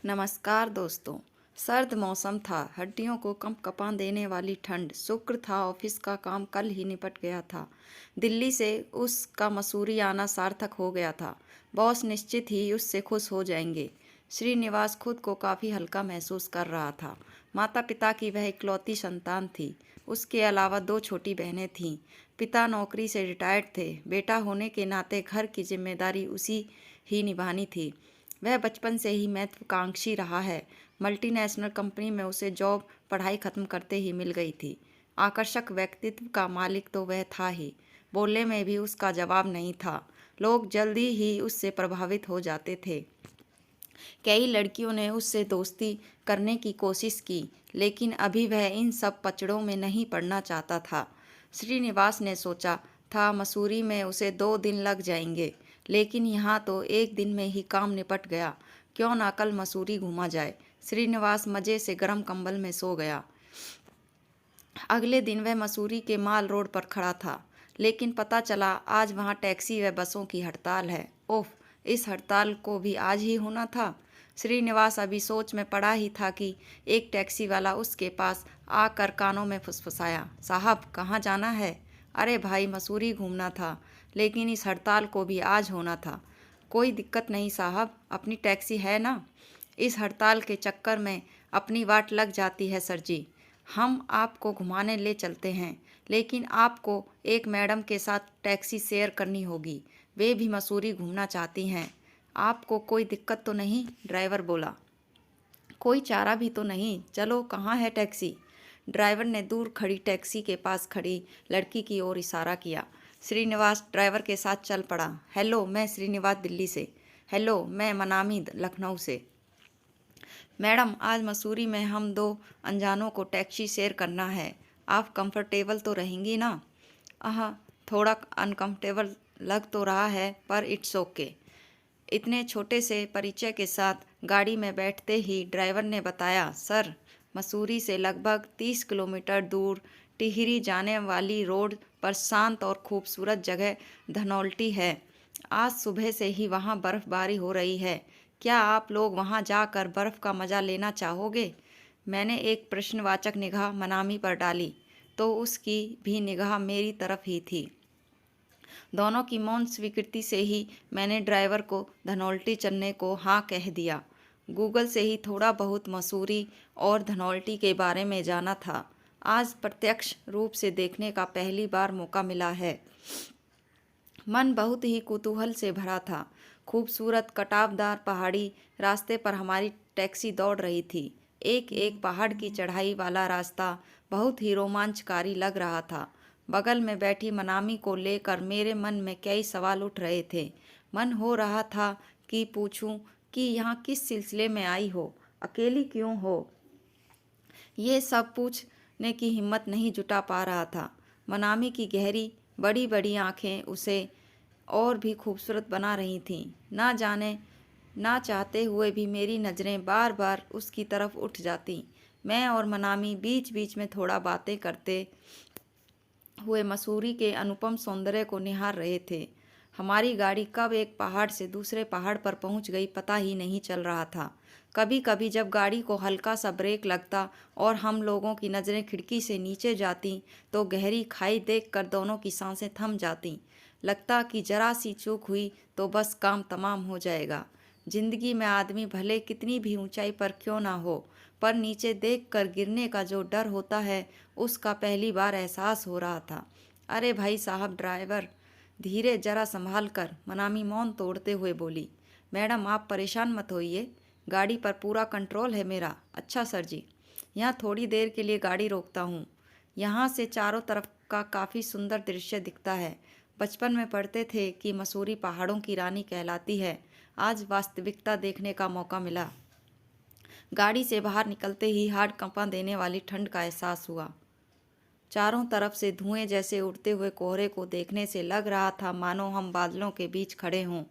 नमस्कार दोस्तों। सर्द मौसम था, हड्डियों को कंपकपा देने वाली ठंड। शुक्र था ऑफिस का काम कल ही निपट गया था। दिल्ली से उसका मसूरी आना सार्थक हो गया था। बॉस निश्चित ही उससे खुश हो जाएंगे। श्रीनिवास खुद को काफ़ी हल्का महसूस कर रहा था। माता पिता की वह इकलौती संतान थी। उसके अलावा 2 छोटी बहनें थीं। पिता नौकरी से रिटायर्ड थे। बेटा होने के नाते घर की जिम्मेदारी उसी ही निभानी थी। वह बचपन से ही महत्वाकांक्षी रहा है। मल्टीनेशनल कंपनी में उसे जॉब पढ़ाई खत्म करते ही मिल गई थी। आकर्षक व्यक्तित्व का मालिक तो वह था ही। बोलने में भी उसका जवाब नहीं था। लोग जल्दी ही उससे प्रभावित हो जाते थे। कई लड़कियों ने उससे दोस्ती करने की कोशिश की, लेकिन अभी वह इन सब पचड़ों में नहीं पड़ना चाहता था। श्रीनिवास ने सोचा था मसूरी में उसे 2 दिन लग जाएंगे, लेकिन यहाँ तो एक दिन में ही काम निपट गया। क्यों ना कल मसूरी घूमा जाए। श्रीनिवास मज़े से गर्म कंबल में सो गया। अगले दिन वह मसूरी के माल रोड पर खड़ा था, लेकिन पता चला आज वहाँ टैक्सी व बसों की हड़ताल है। ओह, इस हड़ताल को भी आज ही होना था। श्रीनिवास अभी सोच में पड़ा ही था कि एक टैक्सी वाला उसके पास आकर कानों में फुसफुसाया, साहब कहाँ जाना है? अरे भाई, मसूरी घूमना था, लेकिन इस हड़ताल को भी आज होना था। कोई दिक्कत नहीं साहब, अपनी टैक्सी है ना। इस हड़ताल के चक्कर में अपनी वाट लग जाती है सर जी। हम आपको घुमाने ले चलते हैं, लेकिन आपको एक मैडम के साथ टैक्सी शेयर करनी होगी। वे भी मसूरी घूमना चाहती हैं। आपको कोई दिक्कत तो नहीं? ड्राइवर बोला। कोई चारा भी तो नहीं, चलो कहाँ है टैक्सी? ड्राइवर ने दूर खड़ी टैक्सी के पास खड़ी लड़की की ओर इशारा किया। श्रीनिवास ड्राइवर के साथ चल पड़ा। हेलो, मैं श्रीनिवास दिल्ली से। हेलो, मैं मनामी लखनऊ से। मैडम, आज मसूरी में हम 2 अनजानों को टैक्सी शेयर करना है। आप कंफर्टेबल तो रहेंगी ना? आह, थोड़ा अनकंफर्टेबल लग तो रहा है, पर इट्स ओके। इतने छोटे से परिचय के साथ गाड़ी में बैठते ही ड्राइवर ने बताया, सर, मसूरी से लगभग 30 किलोमीटर दूर टिहरी जाने वाली रोड पर शांत और खूबसूरत जगह धनौल्टी है। आज सुबह से ही वहाँ बर्फबारी हो रही है। क्या आप लोग वहाँ जाकर बर्फ़ का मज़ा लेना चाहोगे? मैंने एक प्रश्नवाचक निगाह मनामी पर डाली, तो उसकी भी निगाह मेरी तरफ ही थी। दोनों की मौन स्वीकृति से ही मैंने ड्राइवर को धनौल्टी चलने को हाँ कह दिया। गूगल से ही थोड़ा बहुत मसूरी और धनौल्टी के बारे में जाना था। आज प्रत्यक्ष रूप से देखने का पहली बार मौका मिला है। मन बहुत ही कुतूहल से भरा था। खूबसूरत कटावदार पहाड़ी रास्ते पर हमारी टैक्सी दौड़ रही थी। एक एक पहाड़ की चढ़ाई वाला रास्ता बहुत ही रोमांचकारी लग रहा था। बगल में बैठी मनामी को लेकर मेरे मन में कई सवाल उठ रहे थे। मन हो रहा था कि पूछूं कि यहाँ किस सिलसिले में आई हो, अकेली क्यों हो। ये सब पूछने की हिम्मत नहीं जुटा पा रहा था। मनामी की गहरी बड़ी बड़ी आंखें उसे और भी खूबसूरत बना रही थीं। ना जाने ना चाहते हुए भी मेरी नज़रें बार बार उसकी तरफ उठ जाती। मैं और मनामी बीच बीच में थोड़ा बातें करते हुए मसूरी के अनुपम सौंदर्य को निहार रहे थे। हमारी गाड़ी कब एक पहाड़ से दूसरे पहाड़ पर पहुंच गई पता ही नहीं चल रहा था। कभी कभी जब गाड़ी को हल्का सा ब्रेक लगता और हम लोगों की नज़रें खिड़की से नीचे जाती, तो गहरी खाई देखकर दोनों की सांसें थम जातीं। लगता कि जरा सी चूक हुई तो बस काम तमाम हो जाएगा। जिंदगी में आदमी भले कितनी भी ऊंचाई पर क्यों ना हो, पर नीचे देखकर गिरने का जो डर होता है, उसका पहली बार एहसास हो रहा था। अरे भाई साहब ड्राइवर, धीरे, जरा संभाल कर। मनामी मौन तोड़ते हुए बोली। मैडम, आप परेशान मत होइए, गाड़ी पर पूरा कंट्रोल है मेरा। अच्छा सर जी, यहाँ थोड़ी देर के लिए गाड़ी रोकता हूँ। यहाँ से चारों तरफ का काफ़ी सुंदर दृश्य दिखता है। बचपन में पढ़ते थे कि मसूरी पहाड़ों की रानी कहलाती है। आज वास्तविकता देखने का मौका मिला। गाड़ी से बाहर निकलते ही हाड़ कंपा देने वाली ठंड का एहसास हुआ। चारों तरफ से धुएं जैसे उड़ते हुए कोहरे को देखने से लग रहा था मानो हम बादलों के बीच खड़े हों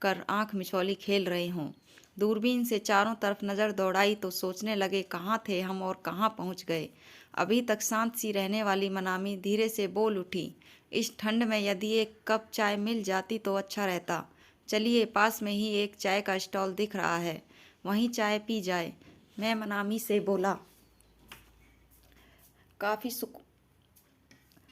कर आंख मिचौली खेल रहे हों। दूरबीन से चारों तरफ नज़र दौड़ाई तो सोचने लगे कहाँ थे हम और कहाँ पहुँच गए। अभी तक शांत सी रहने वाली मनामी धीरे से बोल उठी, इस ठंड में यदि एक कप चाय मिल जाती तो अच्छा रहता। चलिए, पास में ही एक चाय का स्टॉल दिख रहा है, वहीं चाय पी जाए। मैं मनामी से बोला। काफ़ी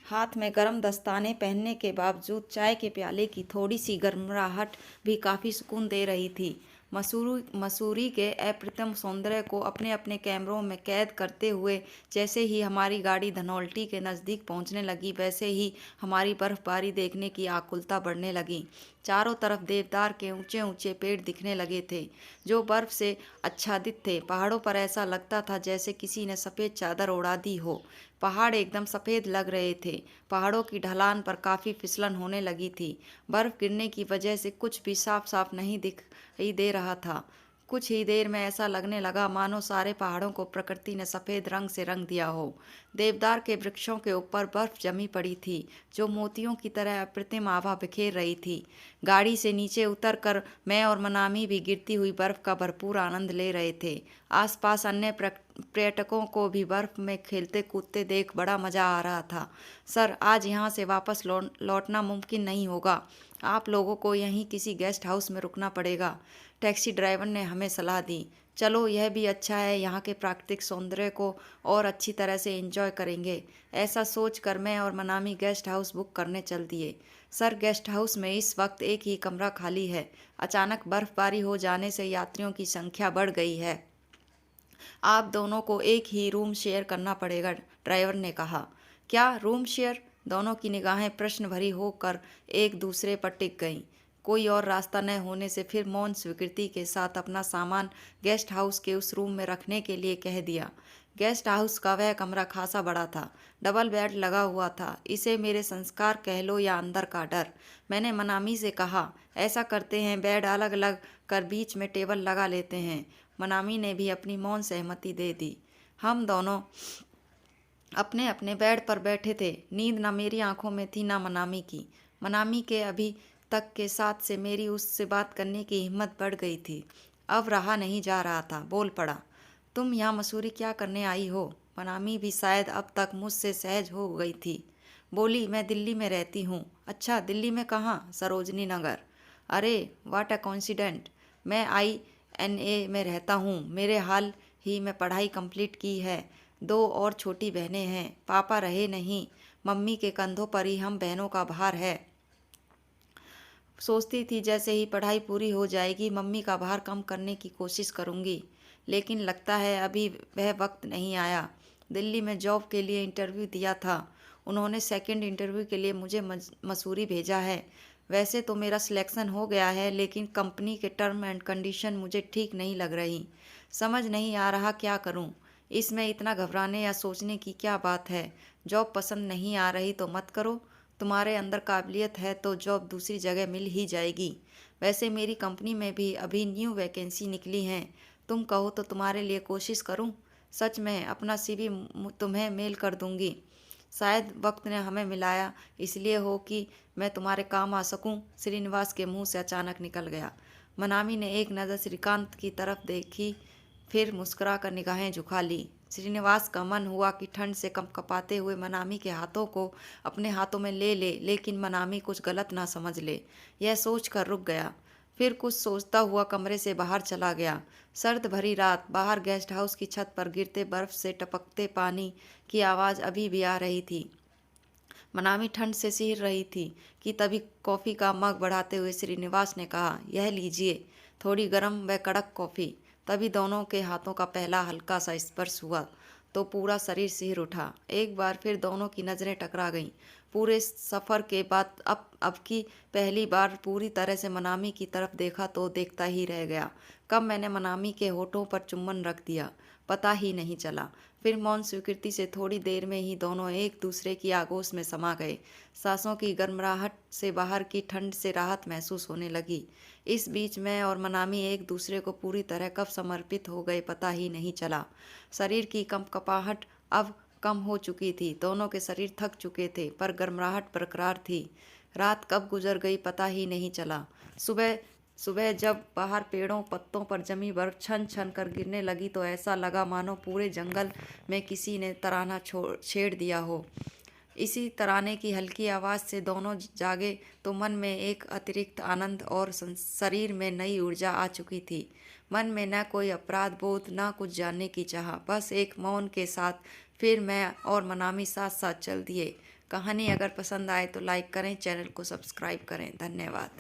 हाथ में गर्म दस्ताने पहनने के बावजूद चाय के प्याले की थोड़ी सी गर्मराहट भी काफ़ी सुकून दे रही थी। मसूरी के अप्रतिम सौंदर्य को अपने अपने कैमरों में कैद करते हुए जैसे ही हमारी गाड़ी धनौल्टी के नज़दीक पहुंचने लगी, वैसे ही हमारी बर्फबारी देखने की आकुलता बढ़ने लगी। चारों तरफ देवदार के ऊंचे ऊंचे पेड़ दिखने लगे थे, जो बर्फ से आच्छादित थे। पहाड़ों पर ऐसा लगता था जैसे किसी ने सफ़ेद चादर ओढ़ा दी हो। पहाड़ एकदम सफ़ेद लग रहे थे। पहाड़ों की ढलान पर काफ़ी फिसलन होने लगी थी। बर्फ़ गिरने की वजह से कुछ भी साफ साफ नहीं दिखाई दे रहा था। कुछ ही देर में ऐसा लगने लगा मानो सारे पहाड़ों को प्रकृति ने सफ़ेद रंग से रंग दिया हो। देवदार के वृक्षों के ऊपर बर्फ जमी पड़ी थी, जो मोतियों की तरह अप्रतिम आभा बिखेर रही थी। गाड़ी से नीचे उतरकर मैं और मनामी भी गिरती हुई बर्फ का भरपूर आनंद ले रहे थे। आसपास अन्य पर्यटकों को भी बर्फ में खेलते कूदते देख बड़ा मज़ा आ रहा था। सर, आज यहाँ से वापस लौटना मुमकिन नहीं होगा। आप लोगों को यहीं किसी गेस्ट हाउस में रुकना पड़ेगा, टैक्सी ड्राइवर ने हमें सलाह दी। चलो, यह भी अच्छा है, यहाँ के प्राकृतिक सौंदर्य को और अच्छी तरह से एंजॉय करेंगे। ऐसा सोचकर मैं और मनामी गेस्ट हाउस बुक करने चल दिए। सर, गेस्ट हाउस में इस वक्त एक ही कमरा खाली है। अचानक बर्फबारी हो जाने से यात्रियों की संख्या बढ़ गई है। आप दोनों को एक ही रूम शेयर करना पड़ेगा, ड्राइवर ने कहा। क्या रूम शेयर? दोनों की निगाहें प्रश्न भरी होकर एक दूसरे पर टिक गईं। कोई और रास्ता न होने से फिर मौन स्वीकृति के साथ अपना सामान गेस्ट हाउस के उस रूम में रखने के लिए कह दिया। गेस्ट हाउस का वह कमरा खासा बड़ा था। डबल बेड लगा हुआ था। इसे मेरे संस्कार कह लो या अंदर का डर। मैंने मनामी से कहा, ऐसा करते हैं, बेड अलग अलग कर बीच में टेबल लगा लेते हैं। मनामी ने भी अपनी मौन सहमति दे दी। हम दोनों अपने अपने बेड पर बैठे थे। नींद न मेरी आंखों में थी न मनामी की। मनामी के अभी तक के साथ से मेरी उससे बात करने की हिम्मत बढ़ गई थी। अब रहा नहीं जा रहा था। बोल पड़ा, तुम यहाँ मसूरी क्या करने आई हो? मनामी भी शायद अब तक मुझसे सहज हो गई थी। बोली, मैं दिल्ली में रहती हूँ। अच्छा, दिल्ली में कहाँ? सरोजनी नगर। अरे, वाट अ कोइंसिडेंट। मैं INA में रहता हूँ। मेरे हाल ही में पढ़ाई कंप्लीट की है। 2 और छोटी बहनें हैं। पापा रहे नहीं। मम्मी के कंधों पर ही हम बहनों का भार है। सोचती थी जैसे ही पढ़ाई पूरी हो जाएगी मम्मी का भार कम करने की कोशिश करूँगी, लेकिन लगता है अभी वह वक्त नहीं आया। दिल्ली में जॉब के लिए इंटरव्यू दिया था। उन्होंने सेकंड इंटरव्यू के लिए मुझे मसूरी भेजा है। वैसे तो मेरा सिलेक्शन हो गया है, लेकिन कंपनी के टर्म एंड कंडीशन मुझे ठीक नहीं लग रही। समझ नहीं आ रहा क्या करूं। इसमें इतना घबराने या सोचने की क्या बात है? जॉब पसंद नहीं आ रही तो मत करो। तुम्हारे अंदर काबिलियत है तो जॉब दूसरी जगह मिल ही जाएगी। वैसे मेरी कंपनी में भी अभी न्यू वैकेंसी निकली हैं। तुम कहो तो तुम्हारे लिए कोशिश करूं? सच में, अपना CV तुम्हें मेल कर दूंगी। शायद वक्त ने हमें मिलाया इसलिए हो कि मैं तुम्हारे काम आ सकूं। श्रीनिवास के मुंह से अचानक निकल गया। मनामी ने एक नज़र श्रीकांत की तरफ देखी, फिर मुस्कुरा कर निगाहें झुका ली। श्रीनिवास का मन हुआ कि ठंड से कंपकपाते हुए मनामी के हाथों को अपने हाथों में ले ले, लेकिन मनामी कुछ गलत ना समझ ले, यह सोचकर रुक गया। फिर कुछ सोचता हुआ कमरे से बाहर चला गया। सर्द भरी रात, बाहर गेस्ट हाउस की छत पर गिरते बर्फ से टपकते पानी की आवाज़ अभी भी आ रही थी। मनामी ठंड से सिहर रही थी कि तभी कॉफ़ी का मग बढ़ाते हुए श्रीनिवास ने कहा, यह लीजिए, थोड़ी गर्म व कड़क कॉफ़ी। तभी दोनों के हाथों का पहला हल्का सा स्पर्श हुआ तो पूरा शरीर सिहर उठा। एक बार फिर दोनों की नज़रें टकरा गईं। पूरे सफ़र के बाद अब की पहली बार पूरी तरह से मनामी की तरफ देखा तो देखता ही रह गया। कब मैंने मनामी के होठों पर चुम्बन रख दिया, पता ही नहीं चला। फिर मौन स्वीकृति से थोड़ी देर में ही दोनों एक दूसरे की आगोश में समा गए। सांसों की गर्मराहट से बाहर की ठंड से राहत महसूस होने लगी। इस बीच मैं और मनामी एक दूसरे को पूरी तरह कब समर्पित हो गए पता ही नहीं चला। शरीर की कंपकपाहट अब कम हो चुकी थी। दोनों के शरीर थक चुके थे, पर गर्मराहट बरकरार थी। रात कब गुजर गई पता ही नहीं चला। सुबह सुबह जब बाहर पेड़ों पत्तों पर जमी बर्फ छन छन कर गिरने लगी तो ऐसा लगा मानो पूरे जंगल में किसी ने तराना छेड़ दिया हो। इसी तराने की हल्की आवाज़ से दोनों जागे तो मन में एक अतिरिक्त आनंद और शरीर में नई ऊर्जा आ चुकी थी। मन में न कोई अपराध बोध, न कुछ जानने की चाह, बस एक मौन के साथ। फिर मैं और मनामी साथ साथ चल दिए। कहानी अगर पसंद आए तो लाइक करें, चैनल को सब्सक्राइब करें। धन्यवाद।